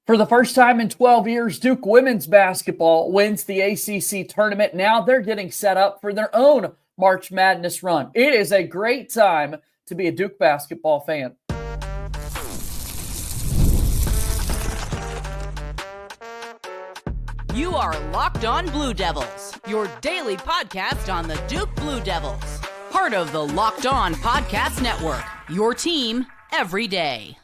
For the first time in 12 years, Duke women's basketball wins the ACC tournament. Now they're getting set up for their own March Madness run. It is a great time to be a Duke basketball fan. You are Locked On Blue Devils, your daily podcast on the Duke Blue Devils. Part of the Locked On Podcast Network, your team every day.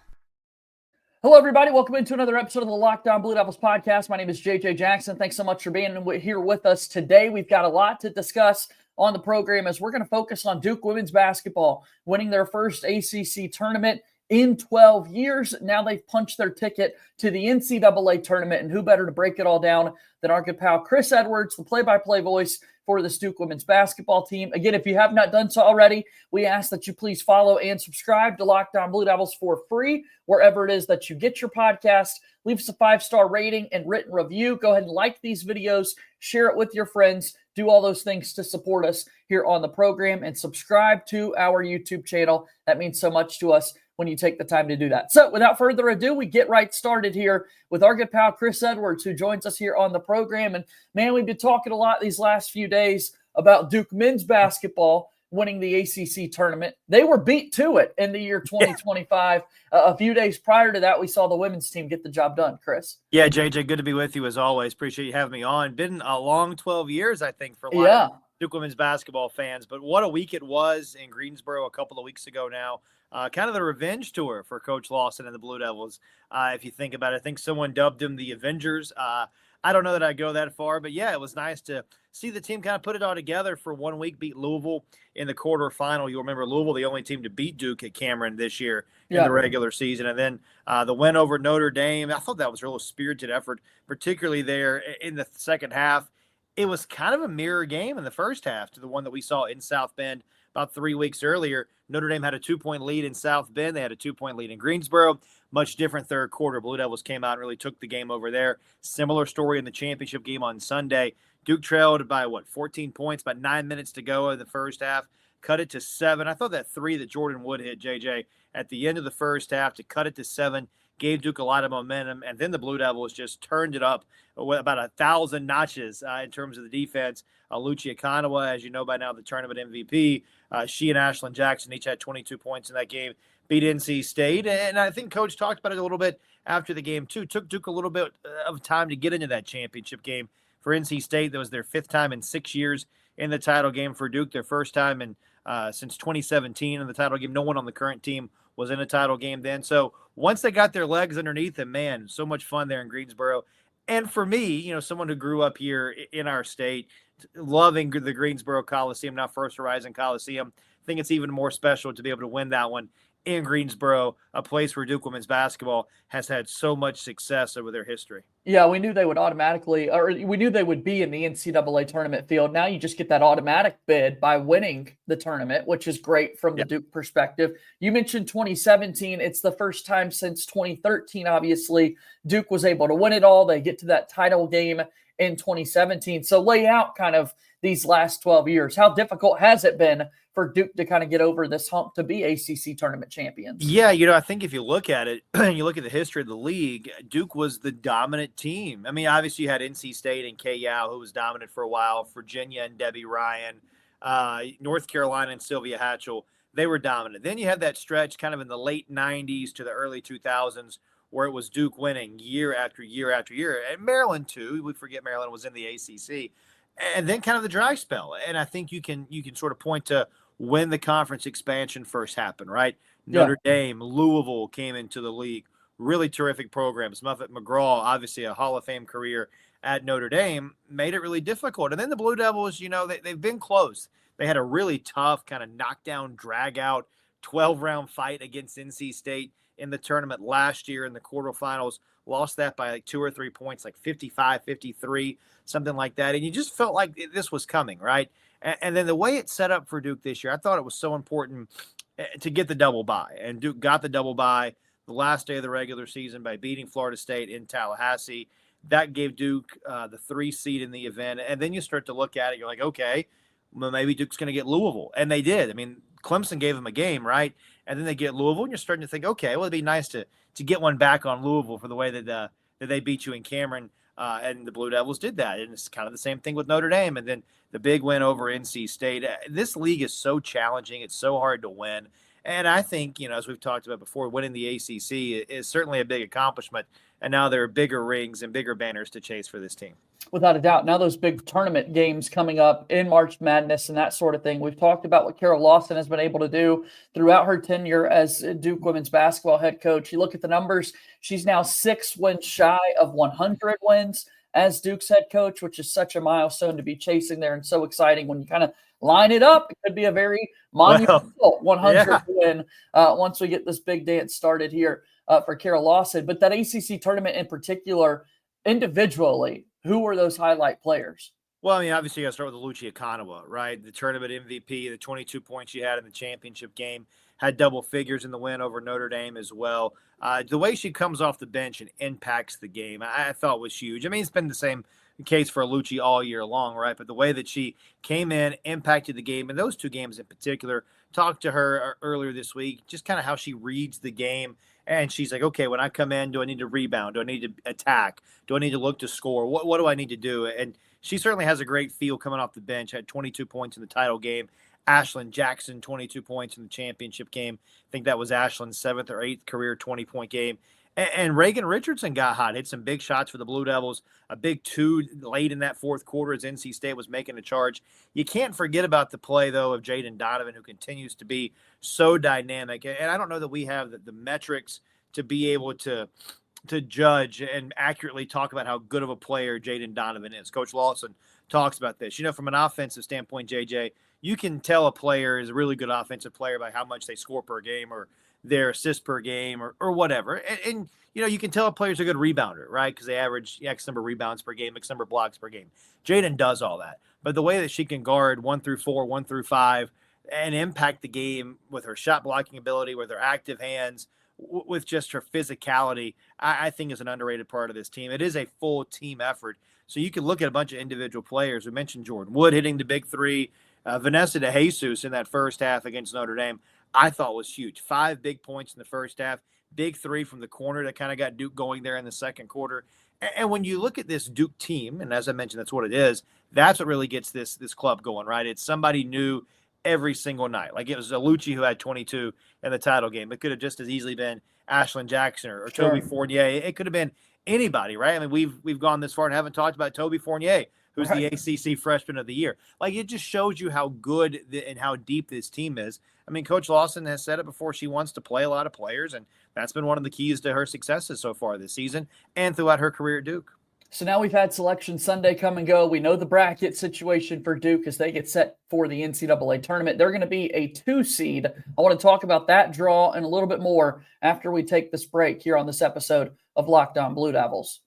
Hello, everybody. Welcome into another episode of the Locked On Blue Devils podcast. My name is JJ Jackson. Thanks so much for being here with us today. We've got a lot to discuss on the program as we're going to focus on Duke women's basketball winning their first ACC tournament in 12 years. Now they've punched their ticket to the NCAA tournament, and who better to break it all down than our good pal Chris Edwards, the play-by-play voice for the Duke women's basketball team. Again, if you have not done so already, we ask that you please follow and subscribe to Locked On Blue Devils for free, wherever it is that you get your podcast. Leave us a 5-star rating and written review. Go ahead and like these videos, share it with your friends, do all those things to support us here on the program, and subscribe to our YouTube channel. That means so much to us when you take the time to do that. So without further ado, we get right started here with our good pal Chris Edwards, who joins us here on the program. And man, we've been talking a lot these last few days about Duke men's basketball winning the ACC tournament. They were beat to it in the year 2025. A few days prior to that, we saw the women's team get the job done. Chris. Yeah, JJ, good to be with you as always. Appreciate you having me on. Been a long 12 years, I think, for a lot of Duke women's basketball fans. But what a week it was in Greensboro a couple of weeks ago now. Kind of the revenge tour for Coach Lawson and the Blue Devils, if you think about it. I think someone dubbed them the Avengers. I don't know that I'd go that far, but yeah, it was nice to see the team kind of put it all together for 1 week, beat Louisville in the quarterfinal. You'll remember Louisville, the only team to beat Duke at Cameron this year in the regular season. And then the win over Notre Dame, I thought that was a real spirited effort, particularly there in the second half. It was kind of a mirror game in the first half to the one that we saw in South Bend about 3 weeks earlier. Notre Dame had a 2-point lead in South Bend. They had a 2-point lead in Greensboro. Much different third quarter. Blue Devils came out and really took the game over there. Similar story in the championship game on Sunday. Duke trailed by, 14 points, about 9 minutes to go in the first half. Cut it to 7. I thought that 3 that Jordan Wood hit, JJ, at the end of the first half to cut it to 7 gave Duke a lot of momentum. And then the Blue Devils just turned it up with about 1,000 notches in terms of the defense. Oluchi, Okananwa, as you know by now, the tournament MVP. She and Ashlon Jackson each had 22 points in that game, beat NC State. And I think Coach talked about it a little bit after the game, too. Took Duke a little bit of time to get into that championship game. For NC State, that was their 5th time in 6 years in the title game. For Duke, their first time in since 2017 in the title game. No one on the current team was in a title game then. So once they got their legs underneath them, man, so much fun there in Greensboro. And for me, someone who grew up here in our state, loving the Greensboro Coliseum, now First Horizon Coliseum, I think it's even more special to be able to win that one in Greensboro, a place where Duke women's basketball has had so much success over their history. Yeah, we knew they would we knew they would be in the NCAA tournament field. Now you just get that automatic bid by winning the tournament, which is great from the Duke perspective. You mentioned 2017. It's the first time since 2013, obviously, Duke was able to win it all. They get to that title game in 2017. So lay out kind of these last 12 years. How difficult has it been for Duke to kind of get over this hump to be ACC tournament champions? Yeah, I think if you look at it, you look at the history of the league, Duke was the dominant team. I mean, obviously you had NC State and Kay Yao, who was dominant for a while, Virginia and Debbie Ryan, North Carolina and Sylvia Hatchell, they were dominant. Then you had that stretch kind of in the late 90s to the early 2000s where it was Duke winning year after year after year. And Maryland, too. We forget Maryland was in the ACC. And then kind of the dry spell. And I think you can sort of point to when the conference expansion first happened, right? Notre Dame, Louisville came into the league. Really terrific programs. Muffet McGraw, obviously a Hall of Fame career at Notre Dame, made it really difficult. And then the Blue Devils, they've been close. They had a really tough kind of knockdown, drag-out, 12-round fight against NC State in the tournament last year in the quarterfinals. Lost that by 2 or 3 points, 55-53, something like that. And you just felt like this was coming, right? And then the way it set up for Duke this year, I thought it was so important to get the double bye. And Duke got the double bye the last day of the regular season by beating Florida State in Tallahassee. That gave Duke the 3 seed in the event. And then you start to look at it, you're like, okay, well, maybe Duke's going to get Louisville. And they did. I mean, Clemson gave them a game, right? And then they get Louisville, and you're starting to think, okay, well, it'd be nice to get one back on Louisville for the way that that they beat you in Cameron. And the Blue Devils did that. And it's kind of the same thing with Notre Dame. And then the big win over NC State. This league is so challenging. It's so hard to win. And I think, as we've talked about before, winning the ACC is certainly a big accomplishment. And now there are bigger rings and bigger banners to chase for this team. Without a doubt. Now those big tournament games coming up in March Madness and that sort of thing. We've talked about what Carol Lawson has been able to do throughout her tenure as Duke women's basketball head coach. You look at the numbers, she's now 6 wins shy of 100 wins as Duke's head coach, which is such a milestone to be chasing there and so exciting when you kind of line it up. It could be a very monumental 100 win once we get this big dance started here for Carol Lawson. But that ACC tournament in particular, individually, who were those highlight players? Well, I mean, obviously, you got to start with Oluchi Okananwa, right? The tournament MVP, the 22 points she had in the championship game, had double figures in the win over Notre Dame as well. The way she comes off the bench and impacts the game, I thought was huge. I mean, it's been the same case for Oluchi all year long, right? But the way that she came in, impacted the game, and those 2 games in particular, talked to her earlier this week, just kind of how she reads the game. And she's like, okay, when I come in, do I need to rebound? Do I need to attack? Do I need to look to score? What do I need to do? And she certainly has a great feel coming off the bench, had 22 points in the title game. Ashlon Jackson, 22 points in the championship game. I think that was Ashlon's 7th or 8th career 20-point game. And Reagan Richardson got hot, hit some big shots for the Blue Devils, a big 2 late in that 4th quarter as NC State was making a charge. You can't forget about the play, though, of Jaden Donovan, who continues to be so dynamic. And I don't know that we have the metrics to be able to judge and accurately talk about how good of a player Jaden Donovan is. Coach Lawson talks about this. From an offensive standpoint, JJ, you can tell a player is a really good offensive player by how much they score per game or their assists per game or whatever. And you can tell a player's a good rebounder, right? Because they average X number of rebounds per game, X number of blocks per game. Jaden does all that. But the way that she can guard 1 through 4, 1 through 5, and impact the game with her shot blocking ability, with her active hands, with just her physicality, I think is an underrated part of this team. It is a full team effort. So you can look at a bunch of individual players. We mentioned Jordan Wood hitting the big 3. Vanessa DeJesus in that first half against Notre Dame, I thought was huge. 5 big points in the first half, big 3 from the corner that kind of got Duke going there in the second quarter. And when you look at this Duke team, and as I mentioned, that's what it is, that's what really gets this club going, right? It's somebody new every single night. Like it was Oluchi who had 22 in the title game. It could have just as easily been Ashlon Jackson or Toby Fournier. It could have been anybody, right? I mean, we've gone this far and haven't talked about Toby Fournier, who's the ACC Freshman of the Year. Like, it just shows you how good and how deep this team is. I mean, Coach Lawson has said it before. She wants to play a lot of players, and that's been one of the keys to her successes so far this season and throughout her career at Duke. So now we've had Selection Sunday come and go. We know the bracket situation for Duke as they get set for the NCAA tournament. They're going to be a 2 seed. I want to talk about that draw and a little bit more after we take this break here on this episode of Locked On Blue Devils.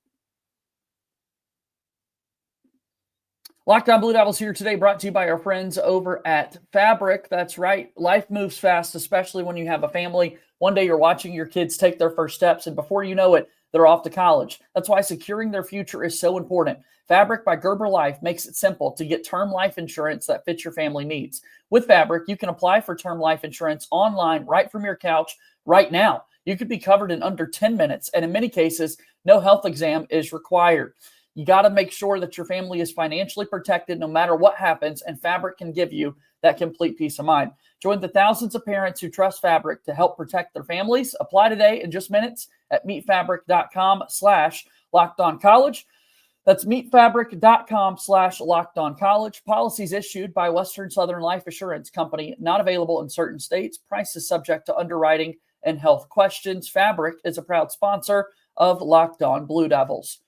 Locked On Blue Devils here today, brought to you by our friends over at Fabric. That's right. Life moves fast, especially when you have a family. One day you're watching your kids take their first steps, and before you know it, they're off to college. That's why securing their future is so important. Fabric by Gerber Life makes it simple to get term life insurance that fits your family needs. With Fabric, you can apply for term life insurance online right from your couch right now. You could be covered in under 10 minutes, and in many cases, no health exam is required. You got to make sure that your family is financially protected no matter what happens, and Fabric can give you that complete peace of mind. Join the thousands of parents who trust Fabric to help protect their families. Apply today in just minutes at meetfabric.com/lockedoncollege. That's meetfabric.com/lockedoncollege. Policies issued by Western Southern Life Assurance Company, not available in certain states. Prices subject to underwriting and health questions. Fabric is a proud sponsor of Locked On Blue Devils.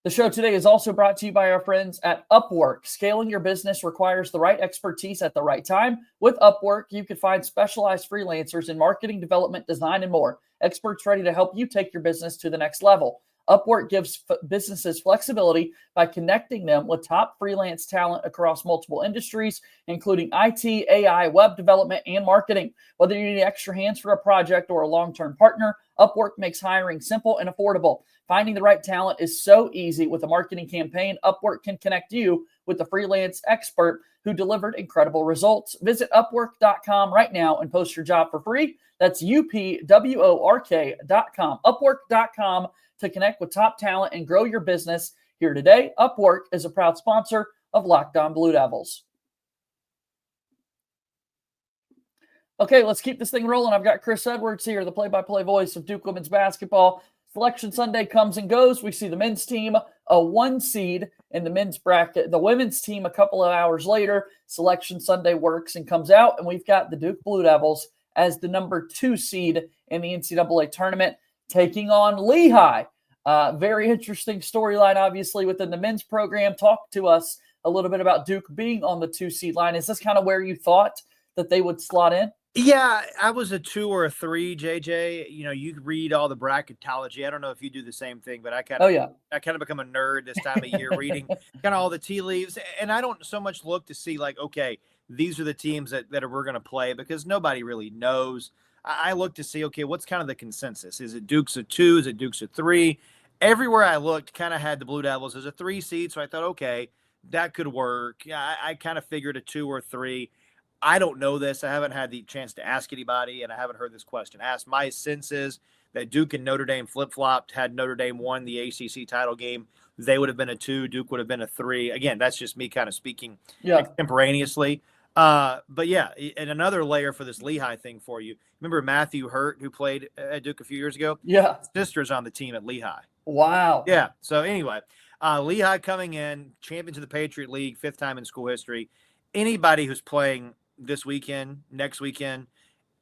The show today is also brought to you by our friends at Upwork. Scaling your business requires the right expertise at the right time. With Upwork, you can find specialized freelancers in marketing, development, design, and more. Experts ready to help you take your business to the next level. Upwork gives businesses flexibility by connecting them with top freelance talent across multiple industries, including IT, AI, web development, and marketing. Whether you need extra hands for a project or a long-term partner, Upwork makes hiring simple and affordable. Finding the right talent is so easy. With a marketing campaign, Upwork can connect you with the freelance expert who delivered incredible results. Visit Upwork.com right now and post your job for free. That's UPWORK.com. Upwork.com to connect with top talent and grow your business. Here today, Upwork is a proud sponsor of Locked On Blue Devils. Okay, let's keep this thing rolling. I've got Chris Edwards here, the play-by-play voice of Duke women's basketball. Selection Sunday comes and goes. We see the men's team a 1 seed in the men's bracket. The women's team a couple of hours later. Selection Sunday works and comes out, and we've got the Duke Blue Devils as the number 2 seed in the NCAA tournament, taking on Lehigh. Very interesting storyline, obviously, within the men's program. Talk to us a little bit about Duke being on the 2 seed line. Is this kind of where you thought that they would slot in? Yeah, I was a 2 or a 3, JJ. You know, you read all the bracketology. I don't know if you do the same thing, but I kind of become a nerd this time of year, reading kind of all the tea leaves. And I don't so much look to see like, okay, these are the teams that we're going to play, because nobody really knows. I look to see, okay, what's kind of the consensus? Is it Duke's a 2? Is it Duke's a 3? Everywhere I looked kind of had the Blue Devils as a 3 seed. So I thought, okay, that could work. I kind of figured a 2 or 3. I don't know this. I haven't had the chance to ask anybody, and I haven't heard this question asked. My sense is that Duke and Notre Dame flip-flopped. Had Notre Dame won the ACC title game, they would have been a 2. Duke would have been a 3. Again, that's just me kind of speaking extemporaneously. But yeah, and another layer for this Lehigh thing for you. Remember Matthew Hurt, who played at Duke a few years ago? Yeah. His sister's on the team at Lehigh. Wow. Yeah. So anyway, Lehigh coming in, champions of the Patriot League, 5th time in school history. Anybody who's playing this weekend, next weekend,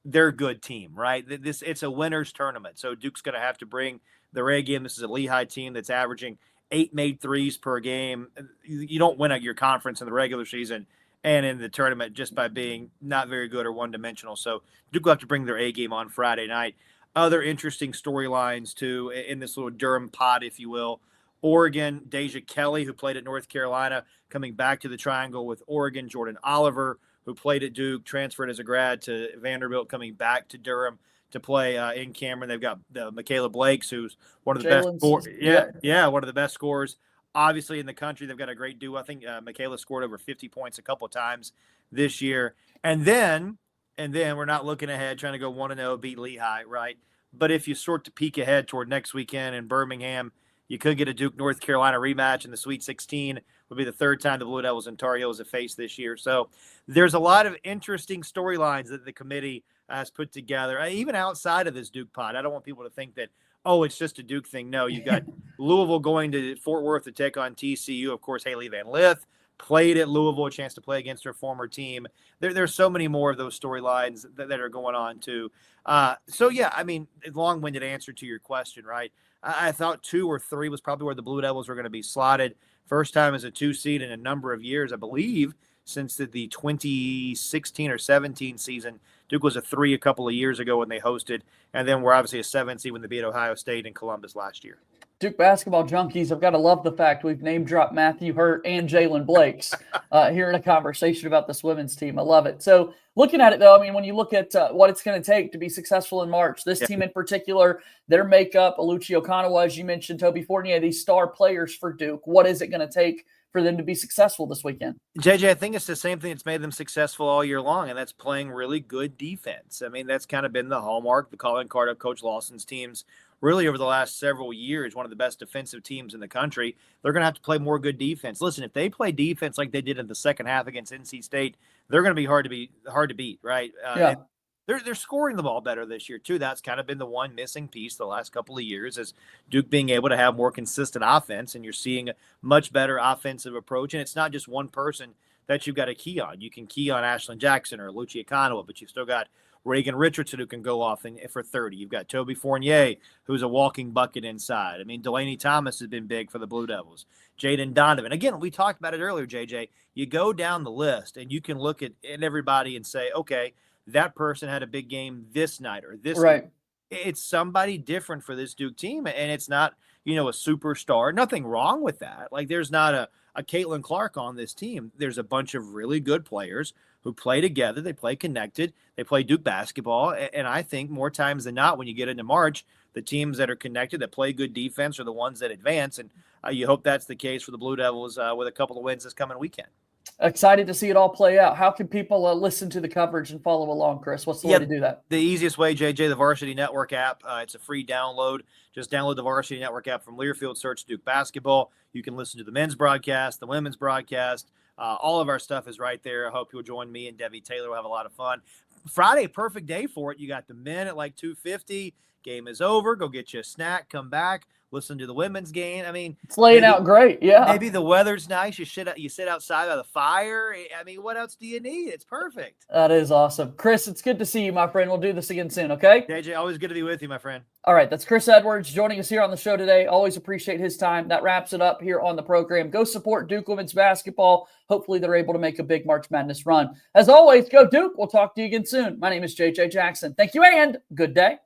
they're a good team, right? It's a winner's tournament. So Duke's going to have to bring their A game. This is a Lehigh team that's averaging 8 made threes per game. You don't win at your conference in the regular season and in the tournament just by being not very good or one-dimensional. So Duke will have to bring their A game on Friday night. Other interesting storylines, too, in this little Durham pod, if you will. Oregon, Deja Kelly, who played at North Carolina, coming back to the Triangle with Oregon. Jordan Oliver, who played at Duke, transferred as a grad to Vanderbilt, coming back to Durham to play in Cameron. They've got Michaela Blakes, who's one of the best scorers. One of the best scorers, obviously, in the country. They've got a great duo. I think Michaela scored over 50 points a couple of times this year. And then we're not looking ahead, trying to go 1-0, beat Lehigh, right? But if you sort to peek ahead toward next weekend in Birmingham, you could get a Duke North Carolina rematch in the Sweet 16. Would be the 3rd time the Blue Devils and Tar Heels have faced this year. So there's a lot of interesting storylines that the committee has put together, even outside of this Duke pod. I don't want people to think that, oh, it's just a Duke thing. No, you've got Louisville going to Fort Worth to take on TCU. Of course, Haley Van Lith played at Louisville, a chance to play against her former team. There's so many more of those storylines that are going on too. So yeah, I mean, long-winded answer to your question, right? I thought 2 or 3 was probably where the Blue Devils were going to be slotted. First time as a 2 seed in a number of years, I believe, since the 2016 or 17 season. Duke was a 3 a couple of years ago when they hosted, and then we're obviously a 7 seed when they beat Ohio State and Columbus last year. Duke basketball junkies, I've got to love the fact we've name-dropped Matthew Hurt and Jalen Blakes here in a conversation about this women's team. I love it. So looking at it, though, I mean, when you look at what it's going to take to be successful in March, this team in particular, their makeup, Oluchi, Okananwa, as you mentioned, Toby Fournier, these star players for Duke, what is it going to take for them to be successful this weekend? JJ, I think it's the same thing that's made them successful all year long, and that's playing really good defense. I mean, that's kind of been the hallmark, the calling card of Coach Lawson's teams really over the last several years, one of the best defensive teams in the country. They're going to have to play more good defense. Listen, if they play defense like they did in the second half against NC State, they're going to be hard to beat, right? They're scoring the ball better this year, too. That's kind of been the one missing piece the last couple of years, is Duke being able to have more consistent offense, and you're seeing a much better offensive approach. And it's not just one person that you've got to key on. You can key on Ashlon Jackson or Oluchi Okananwa, but you've still got Reagan Richardson, who can go off for 30. You've got Toby Fournier, who's a walking bucket inside. I mean, Delaney Thomas has been big for the Blue Devils. Jaden Donovan. Again, we talked about it earlier, JJ. You go down the list, and you can look at everybody and say, okay, that person had a big game this night or this night. It's somebody different for this Duke team, and it's not, a superstar. Nothing wrong with that. Like, there's not a Caitlin Clark on this team. There's a bunch of really good players who play together. They play connected. They play Duke basketball. And I think more times than not, when you get into March, the teams that are connected, that play good defense, are the ones that advance. And you hope that's the case for the Blue Devils with a couple of wins this coming weekend. Excited to see it all play out. How can people listen to the coverage and follow along, Chris? What's the way to do that? The easiest way, JJ, the Varsity Network app. It's a free download. Just download the Varsity Network app from Learfield, search Duke basketball. You can listen to the men's broadcast, the women's broadcast. All of our stuff is right there. I hope you'll join me and Debbie Taylor. We'll have a lot of fun. Friday, perfect day for it. You got the men at like 2:50. Game is over. Go get you a snack. Come back. Listen to the women's game. I mean, it's laying out great. Yeah. Maybe the weather's nice. You sit outside by the fire. I mean, what else do you need? It's perfect. That is awesome. Chris, it's good to see you, my friend. We'll do this again soon, okay? JJ, always good to be with you, my friend. All right, that's Chris Edwards joining us here on the show today. Always appreciate his time. That wraps it up here on the program. Go support Duke women's basketball. Hopefully they're able to make a big March Madness run. As always, go Duke. We'll talk to you again soon. My name is JJ Jackson. Thank you and good day.